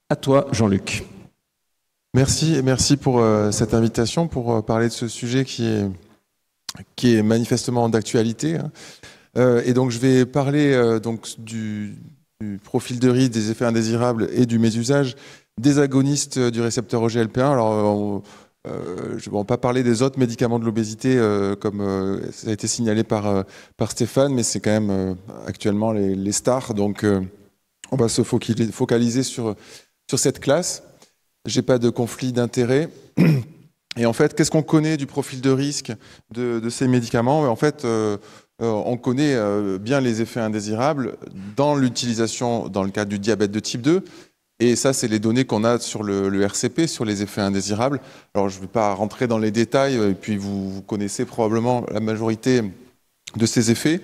À toi, Jean-Luc. Merci pour cette invitation pour parler de ce sujet qui est manifestement d'actualité, hein. Et donc je vais parler donc du profil de risque, des effets indésirables et du mésusage des agonistes du récepteur OGLP1. Alors je ne vais pas parler des autres médicaments de l'obésité comme ça a été signalé par Stéphane, mais c'est quand même actuellement les stars. Donc on va se focaliser sur cette classe. J'ai pas de conflit d'intérêt. Et en fait, qu'est-ce qu'on connaît du profil de risque de ces médicaments? En fait, on connaît bien les effets indésirables dans l'utilisation dans le cadre du diabète de type 2. Et ça, c'est les données qu'on a sur le RCP, sur les effets indésirables. Alors, je ne vais pas rentrer dans les détails, et puis vous connaissez probablement la majorité de ces effets.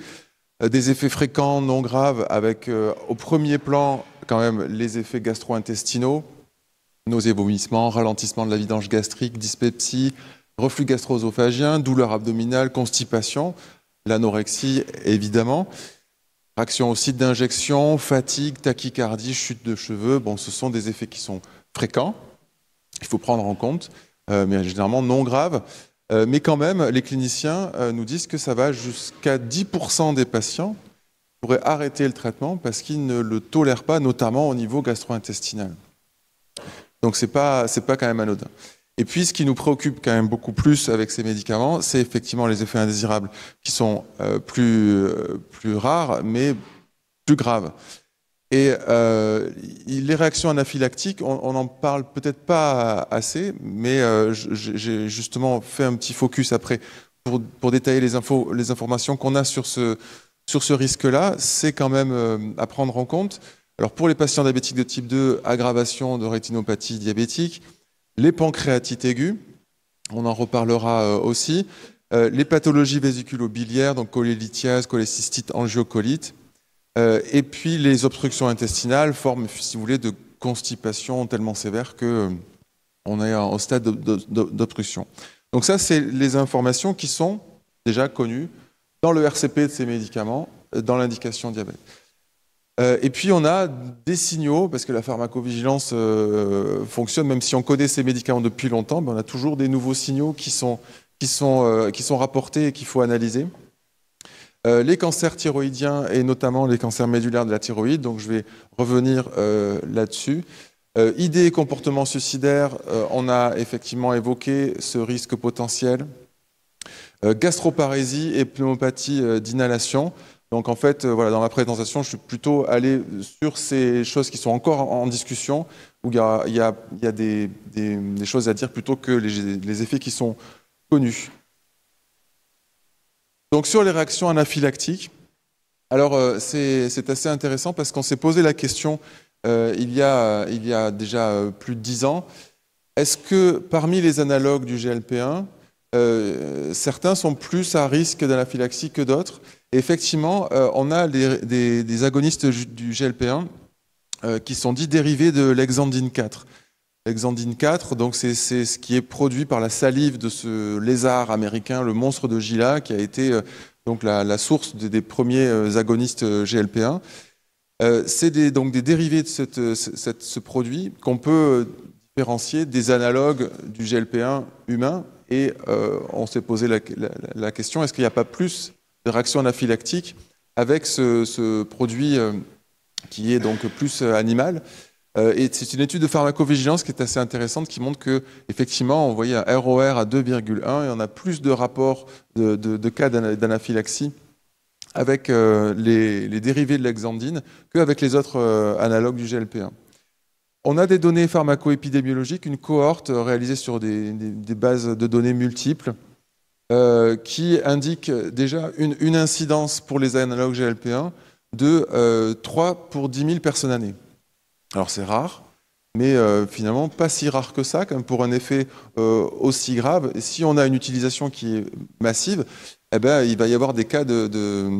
Des effets fréquents, non graves, avec au premier plan quand même les effets gastro-intestinaux, nausées, vomissements, ralentissement de la vidange gastrique, dyspepsie, reflux gastro-œsophagien, douleur abdominale, constipation, l'anorexie évidemment, réaction au site d'injection, fatigue, tachycardie, chute de cheveux. Bon, ce sont des effets qui sont fréquents, il faut prendre en compte, mais généralement non graves. Mais quand même, les cliniciens nous disent que ça va jusqu'à 10% des patients pourraient arrêter le traitement parce qu'ils ne le tolèrent pas, notamment au niveau gastro-intestinal. Donc c'est pas quand même anodin. Et puis ce qui nous préoccupe quand même beaucoup plus avec ces médicaments, c'est effectivement les effets indésirables qui sont plus rares, mais plus graves. Et les réactions anaphylactiques, on n'en parle peut-être pas assez, mais j'ai justement fait un petit focus après pour détailler les informations qu'on a sur ce risque-là. C'est quand même à prendre en compte. Alors pour les patients diabétiques de type 2, aggravation de rétinopathie diabétique, les pancréatites aiguës, on en reparlera aussi, les pathologies vésiculo-biliaires, donc cholélithiase, cholécystite, angiocolite, et puis les obstructions intestinales, forme, si vous voulez, de constipation tellement sévère qu'on est au stade d'obstruction. Donc ça, c'est les informations qui sont déjà connues dans le RCP de ces médicaments, dans l'indication diabète. Et puis on a des signaux, parce que la pharmacovigilance fonctionne, même si on connaît ces médicaments depuis longtemps, on a toujours des nouveaux signaux qui sont rapportés et qu'il faut analyser. Les cancers thyroïdiens et notamment les cancers médulaires de la thyroïde, donc je vais revenir là-dessus. Idées et comportements suicidaires, on a effectivement évoqué ce risque potentiel. Gastroparésie et pneumopathie d'inhalation. Donc en fait, voilà, dans ma présentation, je suis plutôt allé sur ces choses qui sont encore en discussion, où il y a des choses à dire plutôt que les effets qui sont connus. Donc sur les réactions anaphylactiques, alors c'est assez intéressant parce qu'on s'est posé la question il y a déjà plus de 10 ans, est-ce que parmi les analogues du GLP-1, certains sont plus à risque d'anaphylaxie que d'autres? Et effectivement, on a des agonistes du GLP-1 qui sont dits dérivés de l'hexandine 4. L'hexandine 4, donc c'est ce qui est produit par la salive de ce lézard américain, le monstre de Gila, qui a été donc la source des premiers agonistes GLP-1. C'est donc des dérivés de ce produit qu'on peut différencier des analogues du GLP-1 humain. Et on s'est posé la question, est-ce qu'il n'y a pas plus de réactions anaphylactiques avec ce produit qui est donc plus animal? Et c'est une étude de pharmacovigilance qui est assez intéressante, qui montre qu'effectivement, on voyait un ROR à 2,1 et on a plus de rapports de cas d'anaphylaxie avec les dérivés de l'hexandine qu'avec les autres analogues du GLP-1. On a des données pharmaco-épidémiologiques, une cohorte réalisée sur des bases de données multiples qui indique déjà une incidence pour les analogues GLP-1 de 3 pour 10 000 personnes années. Alors c'est rare, mais finalement pas si rare que ça, comme pour un effet aussi grave. Et si on a une utilisation qui est massive, eh ben, il va y avoir des cas de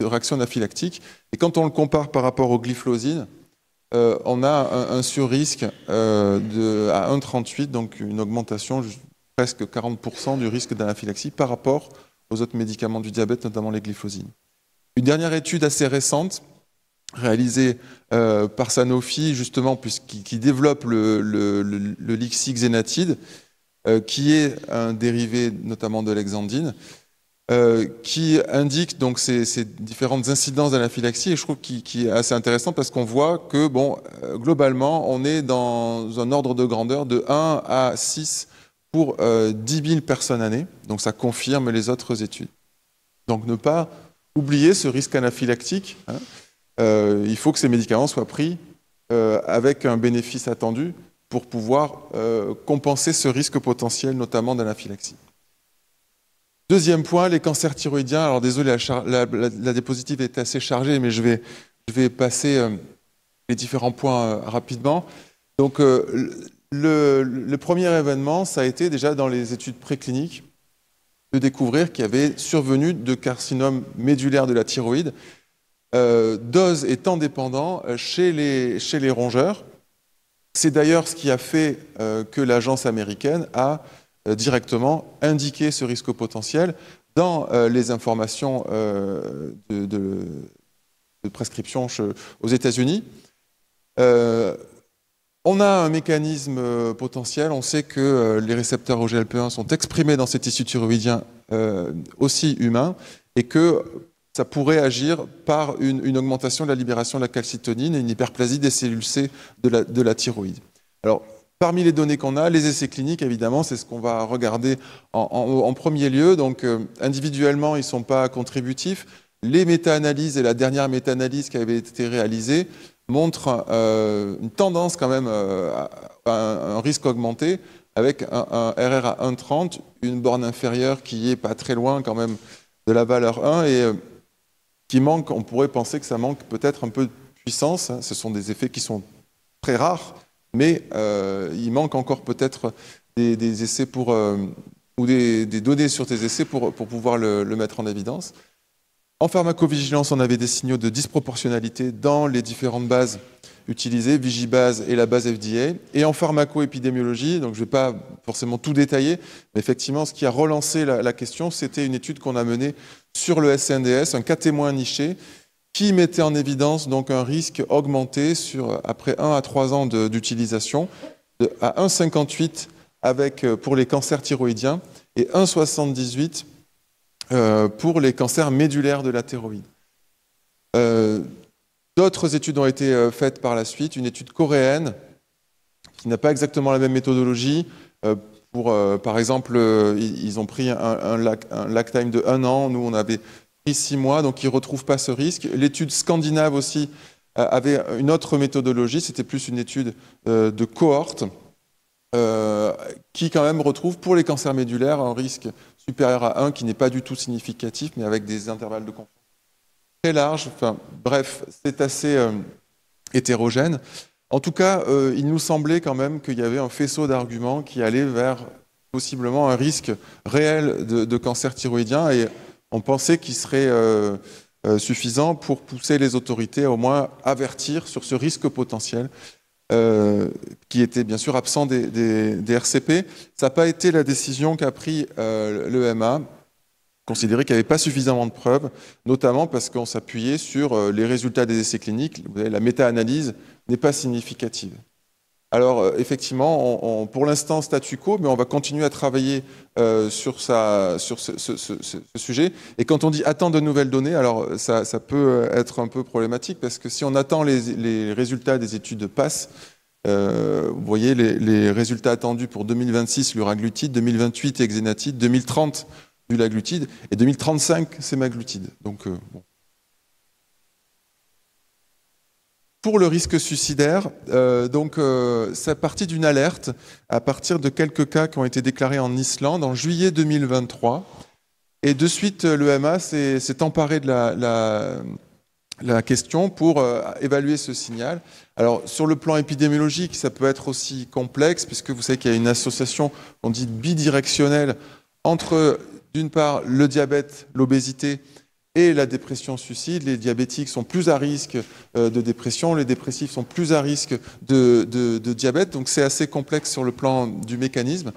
réaction anaphylactique. Et quand on le compare par rapport au glyphlosine, on a un surrisque à 1,38, donc une augmentation presque 40% du risque d'anaphylaxie par rapport aux autres médicaments du diabète, notamment les glyphosines. Une dernière étude assez récente réalisé par Sanofi, justement, qui développe le Lixi xénatide, qui est un dérivé notamment de l'exandine, qui indique donc ces différentes incidences d'anaphylaxie, et je trouve qu'il est assez intéressant parce qu'on voit que, bon, globalement, on est dans un ordre de grandeur de 1 à 6 pour 10 000 personnes années, donc ça confirme les autres études. Donc ne pas oublier ce risque anaphylactique, hein. Il faut que ces médicaments soient pris avec un bénéfice attendu pour pouvoir compenser ce risque potentiel, notamment d'anaphylaxie. Deuxième point, les cancers thyroïdiens. Alors désolé, la diapositive est assez chargée, mais je vais passer les différents points rapidement. Donc le premier événement, ça a été déjà dans les études précliniques de découvrir qu'il y avait survenu de carcinome médulaire de la thyroïde, dose et temps dépendant chez les rongeurs. C'est d'ailleurs ce qui a fait que l'agence américaine a directement indiqué ce risque potentiel dans les informations de prescription aux États-Unis. On a un mécanisme potentiel, on sait que les récepteurs au GLP-1 sont exprimés dans ces tissus thyroïdiens aussi humains et que ça pourrait agir par une augmentation de la libération de la calcitonine et une hyperplasie des cellules C de la thyroïde. Alors, parmi les données qu'on a, les essais cliniques, évidemment, c'est ce qu'on va regarder en premier lieu. Donc, individuellement, ils ne sont pas contributifs. Les méta-analyses et la dernière méta-analyse qui avait été réalisée montrent une tendance quand même à un risque augmenté avec un RR à 1,30, une borne inférieure qui n'est pas très loin quand même de la valeur 1 et qui manque, on pourrait penser que ça manque peut-être un peu de puissance. Ce sont des effets qui sont très rares, mais il manque encore peut-être des essais ou des données sur ces essais pour pouvoir le mettre en évidence. En pharmacovigilance, on avait des signaux de disproportionnalité dans les différentes bases utilisées, Vigibase et la base FDA. Et en pharmacoépidémiologie, donc je ne vais pas forcément tout détailler, mais effectivement, ce qui a relancé la question, c'était une étude qu'on a menée sur le SNDS, un cas témoin niché, qui mettait en évidence donc un risque augmenté après 1 à 3 ans d'utilisation, à 1,58 pour les cancers thyroïdiens et 1,78 pour les cancers médulaires de la thyroïde. D'autres études ont été faites par la suite, une étude coréenne qui n'a pas exactement la même méthodologie. Par exemple, ils ont pris un lag time de 1 an, nous on avait pris 6 mois, donc ils ne retrouvent pas ce risque. L'étude scandinave aussi avait une autre méthodologie, c'était plus une étude de cohorte, qui quand même retrouve pour les cancers médulaires un risque supérieur à 1 qui n'est pas du tout significatif, mais avec des intervalles de confiance très larges. Enfin, bref, c'est assez hétérogène. En tout cas, il nous semblait quand même qu'il y avait un faisceau d'arguments qui allait vers possiblement un risque réel de cancer thyroïdien et on pensait qu'il serait suffisant pour pousser les autorités à au moins avertir sur ce risque potentiel qui était bien sûr absent des RCP. Ça n'a pas été la décision qu'a pris l'EMA, considérer qu'il n'y avait pas suffisamment de preuves, notamment parce qu'on s'appuyait sur les résultats des essais cliniques. Vous voyez, la méta-analyse n'est pas significative. Alors, effectivement, pour l'instant, statu quo, mais on va continuer à travailler sur ce sujet. Et quand on dit attendre de nouvelles données, alors ça peut être un peu problématique, parce que si on attend les résultats des études PASS, vous voyez les résultats attendus pour 2026, l'uraglutide, 2028, exénatide, 2030, du laglutide, et 2035, sémaglutide. Donc, bon. Pour le risque suicidaire, c'est parti d'une alerte à partir de quelques cas qui ont été déclarés en Islande en juillet 2023. Et de suite, l'EMA s'est emparé de la question pour évaluer ce signal. Alors, sur le plan épidémiologique, ça peut être aussi complexe, puisque vous savez qu'il y a une association, on dit bidirectionnelle, entre, d'une part, le diabète, l'obésité, et la dépression suicide. Les diabétiques sont plus à risque de dépression, les dépressifs sont plus à risque de diabète, donc c'est assez complexe sur le plan du mécanisme.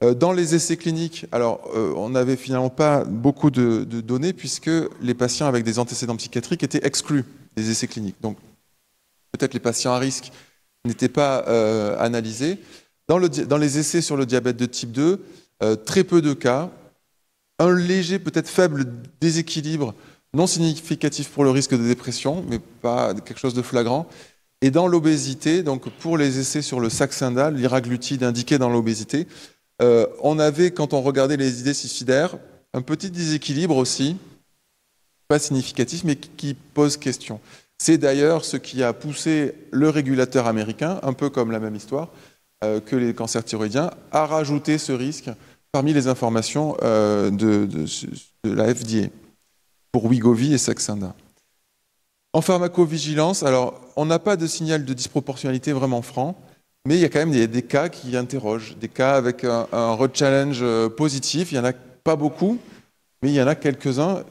Dans les essais cliniques, alors on n'avait finalement pas beaucoup de données puisque les patients avec des antécédents psychiatriques étaient exclus des essais cliniques. Donc peut-être les patients à risque n'étaient pas analysés. Dans les essais sur le diabète de type 2, très peu de cas, un léger, peut-être faible déséquilibre non significatif pour le risque de dépression, mais pas quelque chose de flagrant. Et dans l'obésité, donc pour les essais sur le Saxenda, liraglutide indiqué dans l'obésité, on avait, quand on regardait les idées suicidaires, un petit déséquilibre aussi, pas significatif, mais qui pose question. C'est d'ailleurs ce qui a poussé le régulateur américain, un peu comme la même histoire que les cancers thyroïdiens, à rajouter ce risque parmi les informations de la FDA pour Wegovy et Saxenda. En pharmacovigilance, alors on n'a pas de signal de disproportionnalité vraiment franc, mais il y a quand même des cas qui interrogent, des cas avec un re-challenge positif. Il n'y en a pas beaucoup, mais il y en a quelques-uns.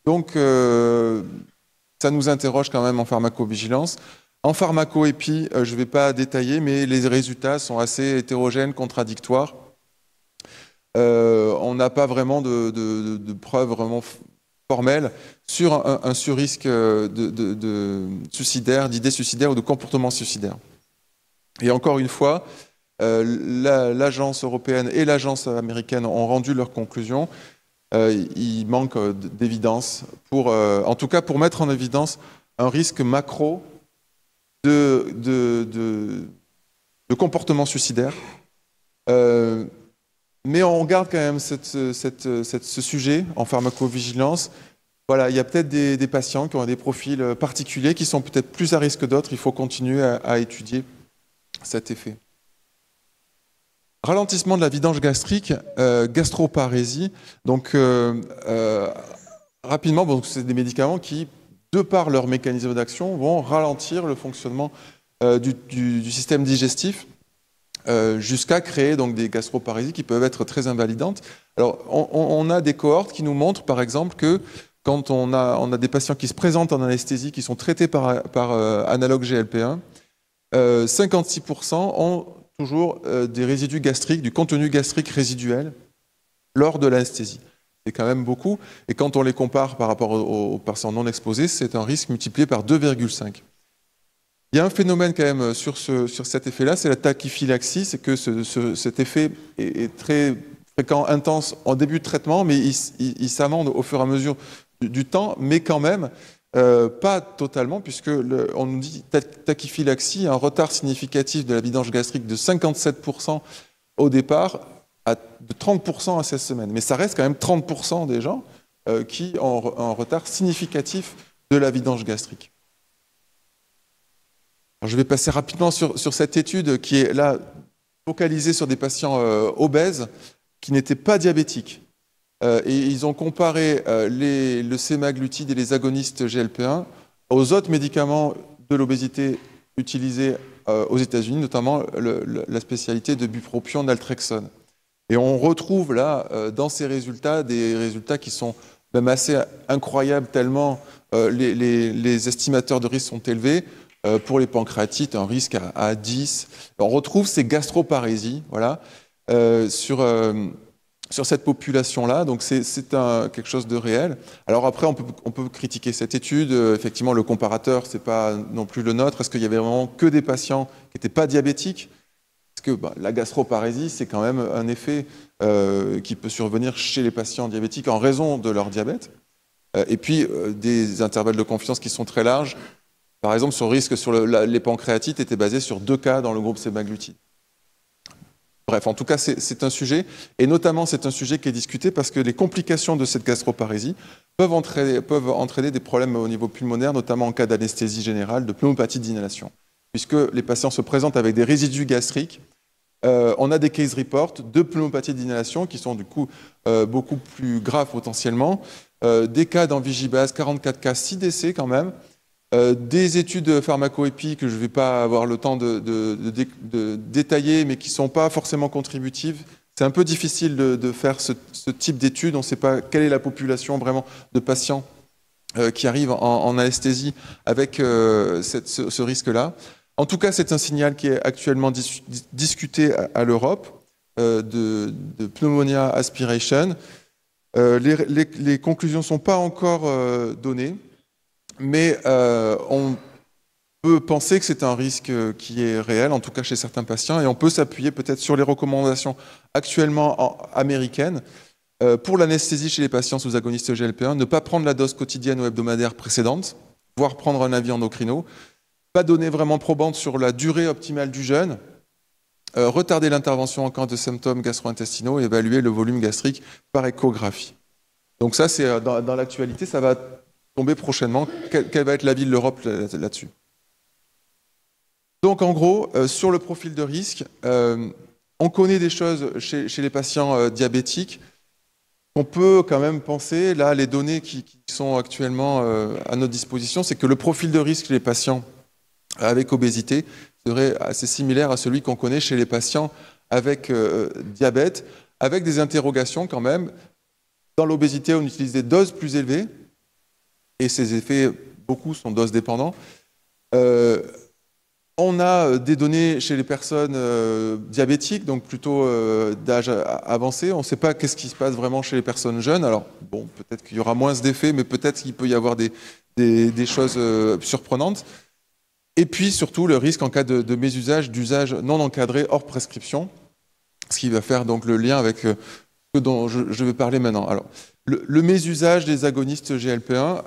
Donc ça nous interroge quand même en pharmacovigilance. En pharmacoépie, je ne vais pas détailler, mais les résultats sont assez hétérogènes, contradictoires. On n'a pas vraiment de preuves vraiment formelles sur un surrisque suicidaire, d'idées suicidaires ou de comportements suicidaires. Et encore une fois, l'agence européenne et l'agence américaine ont rendu leurs conclusions. Il manque d'évidence, en tout cas pour mettre en évidence un risque macro de comportement suicidaire. Mais on garde quand même ce sujet en pharmacovigilance. Voilà, il y a peut-être des patients qui ont des profils particuliers, qui sont peut-être plus à risque que d'autres. Il faut continuer à étudier cet effet. Ralentissement de la vidange gastrique, gastroparésie. Donc, rapidement, bon, c'est des médicaments qui, de par leur mécanisme d'action, vont ralentir le fonctionnement du système digestif jusqu'à créer donc, des gastroparésies qui peuvent être très invalidantes. Alors, on a des cohortes qui nous montrent, par exemple, que quand on a des patients qui se présentent en anesthésie, qui sont traités par analogue GLP-1, 56% ont toujours des résidus gastriques, du contenu gastrique résiduel lors de l'anesthésie. C'est quand même beaucoup. Et quand on les compare par rapport aux patients non exposés, c'est un risque multiplié par 2,5. Il y a un phénomène quand même sur cet effet-là, c'est la tachyphylaxie, c'est que cet effet est très fréquent, intense en début de traitement, mais il s'amende au fur et à mesure du temps, mais quand même pas totalement, puisque on nous dit tachyphylaxie, un retard significatif de la vidange gastrique de 57% au départ, de 30% à 16 semaines. Mais ça reste quand même 30% des gens qui ont un retard significatif de la vidange gastrique. Alors, je vais passer rapidement sur cette étude qui est là focalisée sur des patients obèses qui n'étaient pas diabétiques. Et ils ont comparé le sémaglutide et les agonistes GLP-1 aux autres médicaments de l'obésité utilisés aux États-Unis, notamment la spécialité de bupropion naltrexone. Et on retrouve là, dans ces résultats, des résultats qui sont même assez incroyables, tellement les estimateurs de risque sont élevés. Pour les pancréatites, un risque à 10. On retrouve ces gastroparésies, voilà, sur cette population-là. Donc c'est quelque chose de réel. Alors après, on peut critiquer cette étude. Effectivement, le comparateur, c'est pas non plus le nôtre. Est-ce qu'il y avait vraiment que des patients qui n'étaient pas diabétiques? Parce que la gastroparésie, c'est quand même un effet qui peut survenir chez les patients diabétiques en raison de leur diabète. Et puis, des intervalles de confiance qui sont très larges. Par exemple, son risque sur les pancréatites était basé sur 2 cas dans le groupe sémaglutide. Bref, en tout cas, c'est un sujet, et notamment c'est un sujet qui est discuté parce que les complications de cette gastroparésie peuvent entraîner des problèmes au niveau pulmonaire, notamment en cas d'anesthésie générale, de pneumopathie d'inhalation. Puisque les patients se présentent avec des résidus gastriques, on a des case reports de pneumopathie d'inhalation qui sont du coup beaucoup plus graves potentiellement, des cas d'envigibase, 44 cas, 6 décès quand même, des études pharmacoépiques que je ne vais pas avoir le temps de détailler, mais qui ne sont pas forcément contributives. C'est un peu difficile de faire ce type d'études. On ne sait pas quelle est la population vraiment de patients qui arrivent en anesthésie avec ce risque-là. En tout cas, c'est un signal qui est actuellement discuté à l'Europe de pneumonia aspiration. Les conclusions ne sont pas encore données. mais on peut penser que c'est un risque qui est réel, en tout cas chez certains patients, et on peut s'appuyer peut-être sur les recommandations actuellement américaines. Pour l'anesthésie chez les patients sous agonistes GLP-1, ne pas prendre la dose quotidienne ou hebdomadaire précédente, voire prendre un avis endocrino, pas donner vraiment probante sur la durée optimale du jeûne, retarder l'intervention en cas de symptômes gastro-intestinaux et évaluer le volume gastrique par échographie. Donc ça, c'est dans l'actualité, ça va tomber prochainement. Quel va être l'avis de l'Europe là-dessus? Donc en gros, sur le profil de risque, on connaît des choses chez les patients diabétiques. On peut quand même penser, là, les données qui sont actuellement à notre disposition, c'est que le profil de risque chez les patients avec obésité serait assez similaire à celui qu'on connaît chez les patients avec diabète, avec des interrogations quand même. Dans l'obésité, on utilise des doses plus élevées, et ces effets, beaucoup sont doses dépendants. On a des données chez les personnes diabétiques, donc plutôt d'âge avancé. On ne sait pas qu'est-ce qui se passe vraiment chez les personnes jeunes. Alors, bon, peut-être qu'il y aura moins d'effets, mais peut-être qu'il peut y avoir des choses surprenantes. Et puis, surtout, le risque en cas de mésusage, d'usage non encadré hors prescription, ce qui va faire donc le lien avec ce dont je vais parler maintenant. Alors, le mésusage des agonistes GLP-1,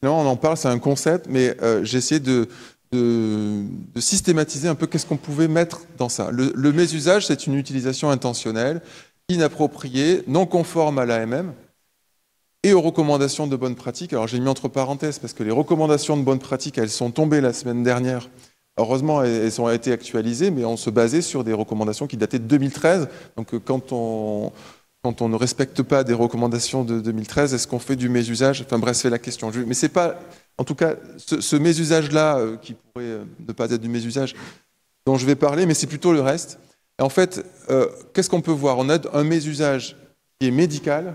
on en parle, c'est un concept, mais j'ai essayé de systématiser un peu qu'est-ce qu'on pouvait mettre dans ça. Le mésusage, c'est une utilisation intentionnelle, inappropriée, non conforme à l'AMM et aux recommandations de bonne pratique. Alors j'ai mis entre parenthèses parce que les recommandations de bonne pratique, elles sont tombées la semaine dernière. Heureusement, elles ont été actualisées, mais on se basait sur des recommandations qui dataient de 2013. Donc quand on ne respecte pas des recommandations de 2013, est-ce qu'on fait du mésusage? Enfin bref, c'est la question. Mais c'est pas, en tout cas, ce mésusage-là, qui pourrait ne pas être du mésusage dont je vais parler, mais c'est plutôt le reste. Et en fait, qu'est-ce qu'on peut voir? On a un mésusage qui est médical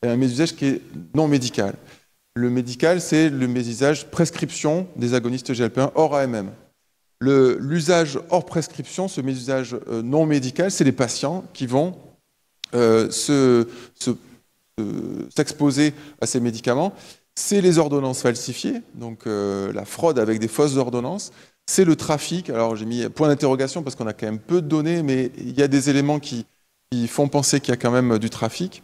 et un mésusage qui est non médical. Le médical, c'est le mésusage prescription des agonistes GLP-1 hors AMM. L'usage hors prescription, ce mésusage non médical, c'est les patients qui vont s'exposer à ces médicaments. C'est les ordonnances falsifiées, donc la fraude avec des fausses ordonnances. C'est le trafic. Alors j'ai mis point d'interrogation parce qu'on a quand même peu de données, mais il y a des éléments qui font penser qu'il y a quand même du trafic.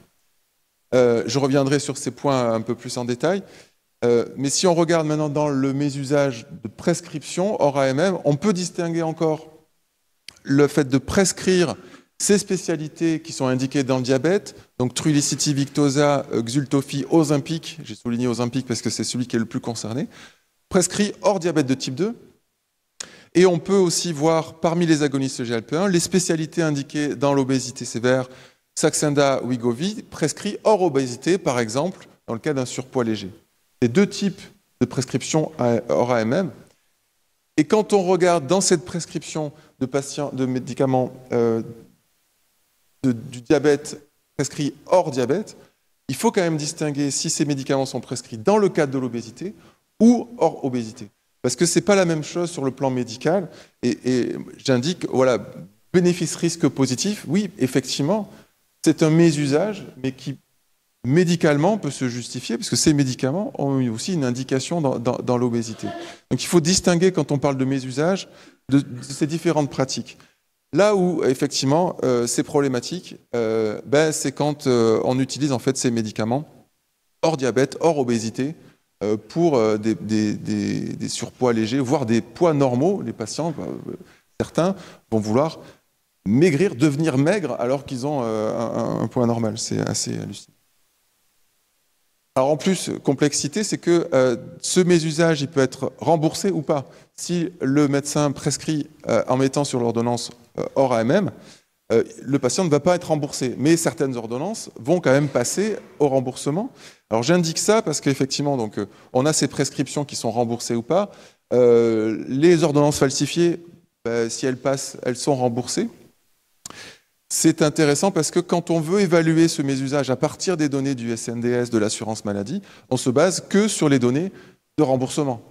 Je reviendrai sur ces points un peu plus en détail. Mais si on regarde maintenant dans le mésusage de prescription hors AMM, on peut distinguer encore le fait de prescrire ces spécialités qui sont indiquées dans le diabète, donc Trulicity, Victoza, Xultophy, Ozempic, j'ai souligné Ozempic parce que c'est celui qui est le plus concerné, prescrit hors diabète de type 2. Et on peut aussi voir parmi les agonistes GLP-1 les spécialités indiquées dans l'obésité sévère, Saxenda, Wegovy, prescrit hors obésité, par exemple, dans le cas d'un surpoids léger. C'est deux types de prescriptions hors AMM. Et quand on regarde dans cette prescription de médicaments du diabète prescrit hors diabète, il faut quand même distinguer si ces médicaments sont prescrits dans le cadre de l'obésité ou hors obésité. Parce que ce n'est pas la même chose sur le plan médical. Et j'indique, voilà, bénéfice-risque positif, oui, effectivement, c'est un mésusage, mais qui médicalement peut se justifier, parce que ces médicaments ont aussi une indication dans l'obésité. Donc il faut distinguer, quand on parle de mésusage, de ces différentes pratiques. Là où, effectivement, c'est problématique, c'est quand on utilise en fait ces médicaments hors diabète, hors obésité, pour des surpoids légers, voire des poids normaux. Les patients, certains, vont vouloir maigrir, devenir maigres, alors qu'ils ont un poids normal. C'est assez hallucinant. Alors en plus, complexité, c'est que ce mésusage, il peut être remboursé ou pas. Si le médecin prescrit en mettant sur l'ordonnance hors AMM, le patient ne va pas être remboursé. Mais certaines ordonnances vont quand même passer au remboursement. Alors j'indique ça parce qu'effectivement, donc, on a ces prescriptions qui sont remboursées ou pas. Les ordonnances falsifiées, si elles passent, elles sont remboursées. C'est intéressant parce que quand on veut évaluer ce mésusage à partir des données du SNDS de l'assurance maladie, on se base que sur les données de remboursement.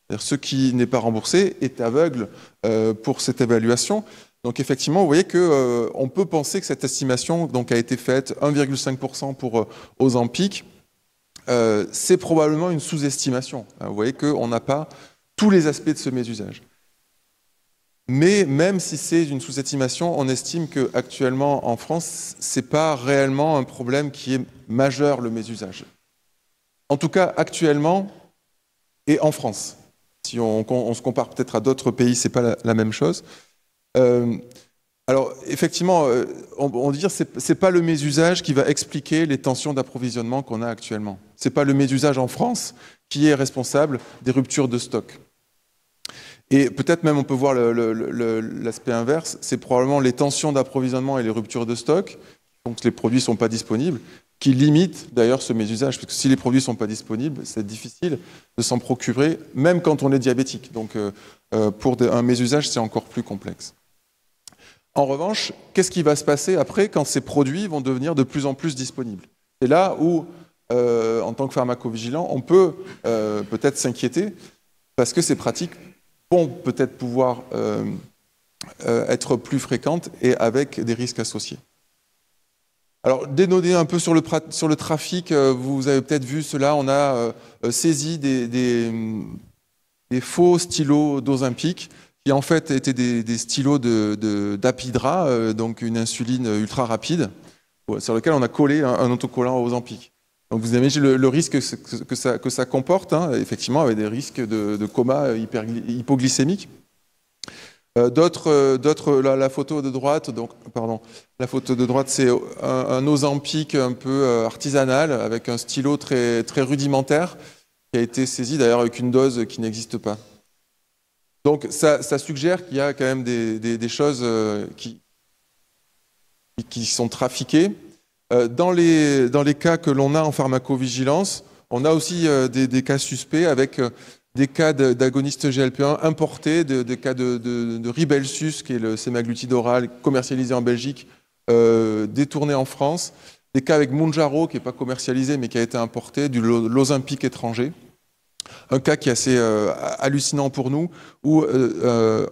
C'est-à-dire ce qui n'est pas remboursé est aveugle pour cette évaluation. Donc effectivement, vous voyez qu'on peut penser que cette estimation donc, a été faite 1,5% pour Ozempic c'est probablement une sous-estimation. Vous voyez qu'on n'a pas tous les aspects de ce mésusage. Mais même si c'est une sous-estimation, on estime qu'actuellement en France, ce n'est pas réellement un problème qui est majeur, le mésusage. En tout cas, actuellement, et en France. Si on se compare peut-être à d'autres pays, ce n'est pas la même chose. Alors, effectivement, on va dire que ce n'est pas le mésusage qui va expliquer les tensions d'approvisionnement qu'on a actuellement. Ce n'est pas le mésusage en France qui est responsable des ruptures de stock. Et peut-être même on peut voir l'aspect inverse, c'est probablement les tensions d'approvisionnement et les ruptures de stock, donc les produits ne sont pas disponibles, qui limitent d'ailleurs ce mésusage, parce que si les produits ne sont pas disponibles, c'est difficile de s'en procurer, même quand on est diabétique. Donc pour un mésusage, c'est encore plus complexe. En revanche, qu'est-ce qui va se passer après quand ces produits vont devenir de plus en plus disponibles? C'est là où, en tant que pharmacovigilant, on peut peut-être s'inquiéter, parce que ces pratiques vont peut-être pouvoir être plus fréquentes et avec des risques associés. Alors, des données un peu sur le trafic, vous avez peut-être vu cela, on a saisi des faux stylos d'Ozempic, qui en fait étaient des stylos d'Apidra, donc une insuline ultra rapide, sur lequel on a collé un autocollant Ozempic. Donc vous imaginez le risque que ça comporte, hein, effectivement, avec des risques de coma hypoglycémique. La photo de droite, c'est un Ozempic un peu artisanal, avec un stylo très, très rudimentaire, qui a été saisi d'ailleurs avec une dose qui n'existe pas. Donc ça suggère qu'il y a quand même des choses qui sont trafiquées. Dans les cas que l'on a en pharmacovigilance, on a aussi des cas suspects avec des cas d'agonistes GLP-1 importés, des cas de Ribelsus, qui est le sémaglutide oral commercialisé en Belgique, détourné en France, des cas avec Mounjaro, qui n'est pas commercialisé mais qui a été importé, du Ozempic étranger. Un cas qui est assez hallucinant pour nous, où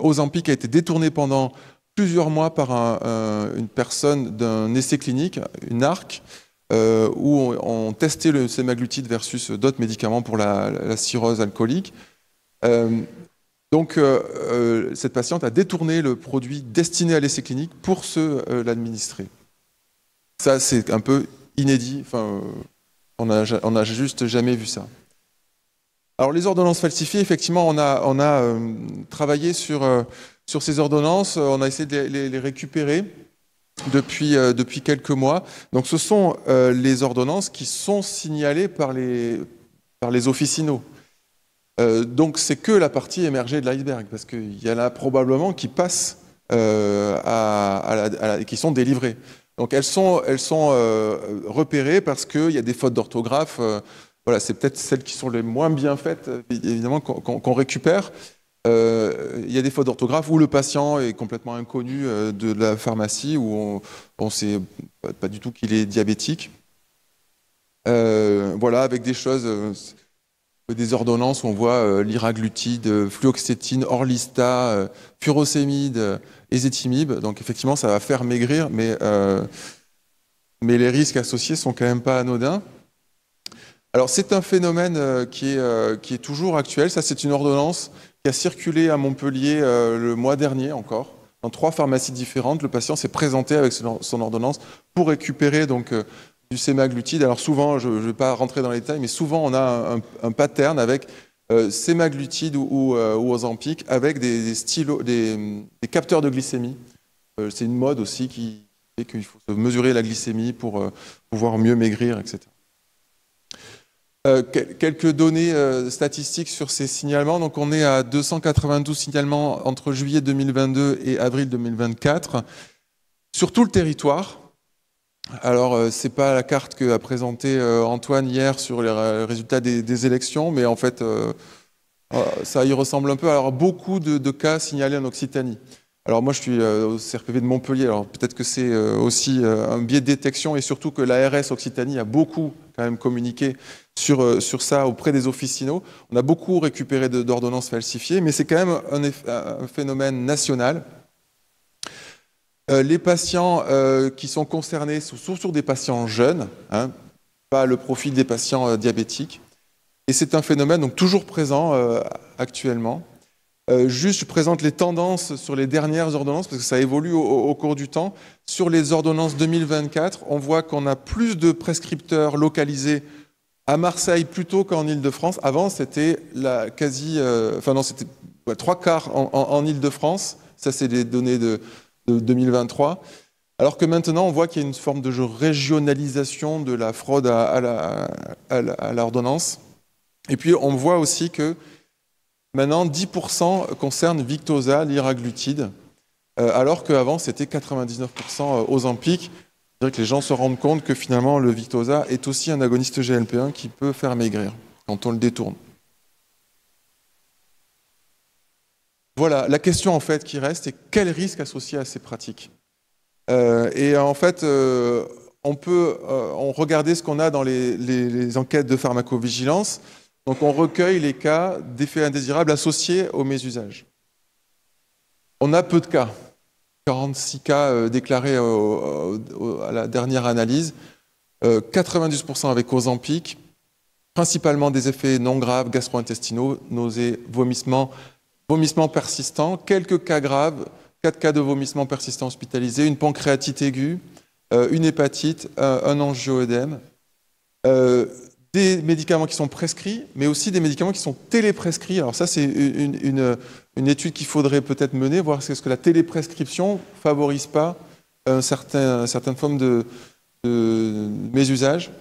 Ozempic a été détourné pendant plusieurs mois par une personne d'un essai clinique, une ARC, où on testait le sémaglutide versus d'autres médicaments pour la cirrhose alcoolique. Donc, cette patiente a détourné le produit destiné à l'essai clinique pour l'administrer. Ça, c'est un peu inédit. Enfin, on n'a juste jamais vu ça. Alors, les ordonnances falsifiées, effectivement, on a travaillé sur ces ordonnances. On a essayé de les récupérer depuis quelques mois. Donc, ce sont les ordonnances qui sont signalées par les officinaux. Donc, c'est que la partie émergée de l'iceberg, parce qu'il y en a probablement qui passent qui sont délivrées. Donc, elles sont repérées parce qu'il y a des fautes d'orthographe. Voilà, c'est peut-être celles qui sont les moins bien faites, évidemment, qu'on récupère. Il y a des fautes d'orthographe où le patient est complètement inconnu de la pharmacie, où on ne sait pas du tout qu'il est diabétique. Voilà, avec des choses, des ordonnances où on voit liraglutide, fluoxétine, Orlista, furosémide, ézétimib. Donc effectivement, ça va faire maigrir, mais les risques associés sont quand même pas anodins. Alors c'est un phénomène qui est toujours actuel. Ça, c'est une ordonnance qui a circulé à Montpellier le mois dernier encore, dans 3 pharmacies différentes. Le patient s'est présenté avec son ordonnance pour récupérer donc du sémaglutide. Alors souvent, je ne vais pas rentrer dans les détails, mais souvent on a un pattern avec sémaglutide ou Ozempic avec des stylos, des capteurs de glycémie. C'est une mode aussi qui fait qu'il faut se mesurer la glycémie pour pouvoir mieux maigrir, etc. Quelques données statistiques sur ces signalements. Donc on est à 292 signalements entre juillet 2022 et avril 2024 sur tout le territoire. Alors c'est pas la carte qu'a présentée Antoine hier sur les résultats des élections, mais en fait ça y ressemble un peu. Alors beaucoup de cas signalés en Occitanie. Alors moi je suis au CRPV de Montpellier, alors peut-être que c'est aussi un biais de détection et surtout que l'ARS Occitanie a beaucoup quand même communiqué sur ça auprès des officinaux. On a beaucoup récupéré d'ordonnances falsifiées, mais c'est quand même un phénomène national. Les patients qui sont concernés sont surtout des patients jeunes, hein, pas le profil des patients diabétiques. Et c'est un phénomène donc toujours présent actuellement. Juste, je présente les tendances sur les dernières ordonnances, parce que ça évolue au cours du temps. Sur les ordonnances 2024, on voit qu'on a plus de prescripteurs localisés à Marseille plutôt qu'en Île-de-France. Avant, c'était c'était 3/4 en Île-de-France. Ça, c'est des données de 2023. Alors que maintenant, on voit qu'il y a une forme de régionalisation de la fraude à l'ordonnance. Et puis, on voit aussi que maintenant, 10% concerne Victoza, liraglutide, alors qu'avant, c'était 99% Ozempic. Je dirais que les gens se rendent compte que finalement, le Victoza est aussi un agoniste GLP-1 qui peut faire maigrir quand on le détourne. Voilà, la question en fait qui reste est quel risque associé à ces pratiques ? Et en fait, on regardait ce qu'on a dans les enquêtes de pharmacovigilance. Donc on recueille les cas d'effets indésirables associés au mésusage. On a peu de cas, 46 cas déclarés à la dernière analyse, 90% avec Ozempic, principalement des effets non graves gastro-intestinaux, nausées, vomissements persistants, quelques cas graves, 4 cas de vomissements persistants hospitalisés, une pancréatite aiguë, une hépatite, un angioœdème. Des médicaments qui sont prescrits, mais aussi des médicaments qui sont téléprescrits. Alors ça, c'est une étude qu'il faudrait peut-être mener, voir est-ce que la téléprescription ne favorise pas certaines formes de mésusage.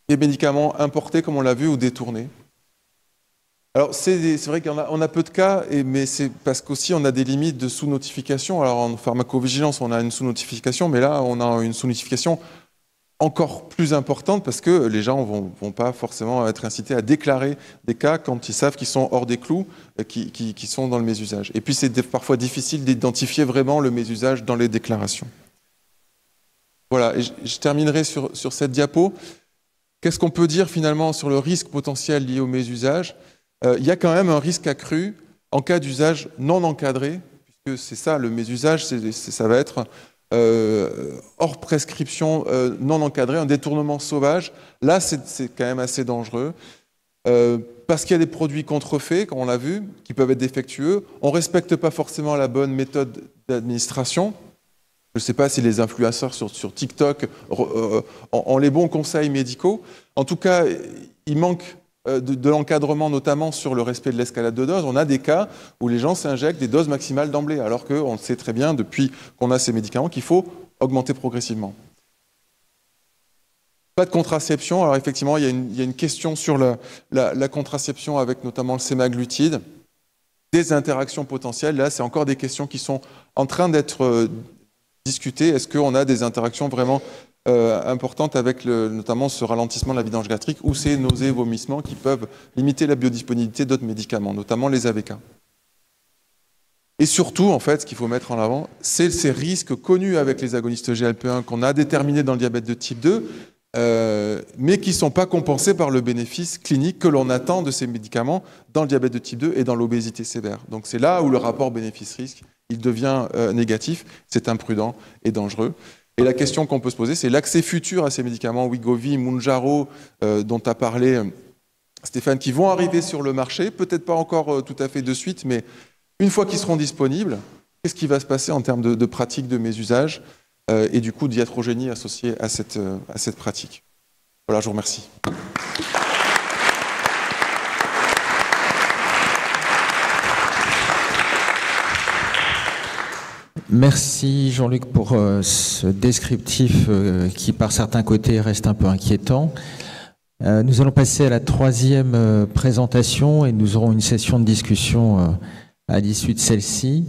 Des médicaments importés, comme on l'a vu, ou détournés. Alors c'est vrai qu'on a peu de cas, mais c'est parce qu'aussi on a des limites de sous-notification. Alors en pharmacovigilance, on a une sous-notification, mais là, on a une sous-notification encore plus importante parce que les gens vont pas forcément être incités à déclarer des cas quand ils savent qu'ils sont hors des clous, qui sont dans le mésusage. Et puis c'est parfois difficile d'identifier vraiment le mésusage dans les déclarations. Voilà, et je terminerai sur cette diapo. Qu'est-ce qu'on peut dire finalement sur le risque potentiel lié au mésusage ? Il y a quand même un risque accru en cas d'usage non encadré, puisque c'est ça, le mésusage, ça va être hors prescription non encadrée, un détournement sauvage. Là, c'est quand même assez dangereux parce qu'il y a des produits contrefaits, comme on l'a vu, qui peuvent être défectueux. On ne respecte pas forcément la bonne méthode d'administration. Je ne sais pas si les influenceurs sur TikTok ont les bons conseils médicaux. En tout cas, il manque de l'encadrement, notamment sur le respect de l'escalade de dose. On a des cas où les gens s'injectent des doses maximales d'emblée, alors qu'on sait très bien, depuis qu'on a ces médicaments, qu'il faut augmenter progressivement. Pas de contraception. Alors effectivement, il y a une question sur la contraception avec notamment le sémaglutide. Des interactions potentielles. Là, c'est encore des questions qui sont en train d'être discutées. Est-ce qu'on a des interactions vraiment importante avec notamment ce ralentissement de la vidange gastrique ou ces nausées, vomissements qui peuvent limiter la biodisponibilité d'autres médicaments, notamment les AVK. Et surtout, en fait, ce qu'il faut mettre en avant, c'est ces risques connus avec les agonistes GLP-1 qu'on a déterminés dans le diabète de type 2, mais qui ne sont pas compensés par le bénéfice clinique que l'on attend de ces médicaments dans le diabète de type 2 et dans l'obésité sévère. Donc c'est là où le rapport bénéfice-risque il devient négatif, c'est imprudent et dangereux. Et la question qu'on peut se poser, c'est l'accès futur à ces médicaments, Wegovy, Mounjaro, dont a parlé Stéphane, qui vont arriver sur le marché, peut-être pas encore tout à fait de suite, mais une fois qu'ils seront disponibles, qu'est-ce qui va se passer en termes de pratiques de mésusage et du coup d'hiatrogénie associée à cette pratique. Voilà, je vous remercie. Merci Jean-Luc pour ce descriptif qui par certains côtés reste un peu inquiétant. Nous allons passer à la troisième présentation et nous aurons une session de discussion à l'issue de celle-ci.